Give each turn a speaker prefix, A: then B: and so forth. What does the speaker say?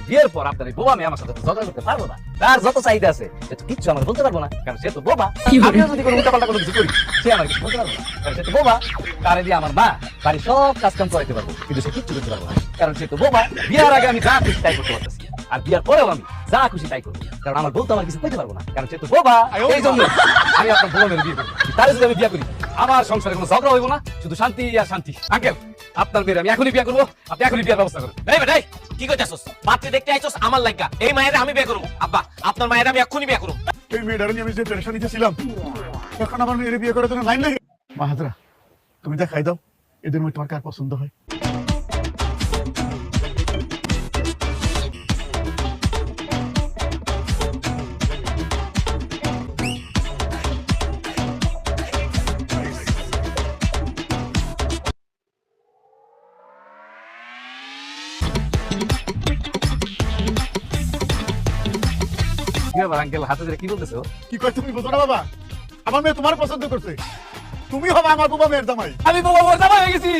A: বিয়ের পর আপনার এই বোবা মেয়ে আমার সাথে ঝগড়া করতে পারবো না। তার যত চাহিদা আছে সে তো কিচ্ছু আমার বলতে পারবো না, কারণ সে তো বোবা। আমিও যদি কোনো উল্টাপাল্টা কোনো কিছু করি সে আমার কিছু বলতে পারবো না, কারণ সে তো বোবা। তারে দিয়ে আমার মা বাড়ির সব কাজ কাম করাইতে পারবো, কিন্তু সে কিচ্ছু করতে পারবো না, কারণ সে তো বোবা। বিয়ার আগে আমি যা খুশি তাই করতে পারতেছি, আর বিয়ার পরেও আমি যা খুশি তাই করবো, কারণ আমার বলতে আমার কিছু কইতে পারবো না, কারণ সে তো বোবা। এই জন্য আমি আপনার বোবা মেয়ের বিয়ে করবো। তারে যদি আমি বিয়ে করি আমার সংসারে কোনো ঝগড়া হইব না, শুধু শান্তি আর শান্তি। আঙ্কেল, আপনার মেয়ের আমি এখনই বিয়ে করবো, আপনি এখনই বিয়ের ব্যবস্থা করুন।
B: এই বেটাই কি কইতাছস? পাত্রী দেখতে আইছস আমার লাগা, এই মায়ের আমি বিয়ে করব। আব্বা আপনার মায়ের আমি এক্ষুনি বিয়ে করব।
C: এই মেয়েটার নিয়ে আমি যে টেনশনিতে ছিলাম, এখন আমার মেয়ের বিয়ে করার জন্য লাইন লাগে। মাহাজরা, তুমি দেখাই দাও এদের মধ্যে তোমার কার পছন্দ হয়।
A: কি ব্যাপার আঙ্কেল, হাতে ধরে কি বলতেছো?
C: কি কয় তুমি বোঝো না বাবা? আমার মেয়ে তোমার পছন্দ করছে, তুমি হবে আমার বাবা মেয়ের জামাই।
A: আমি বোবা বোবা জামাই হয়ে গেছি।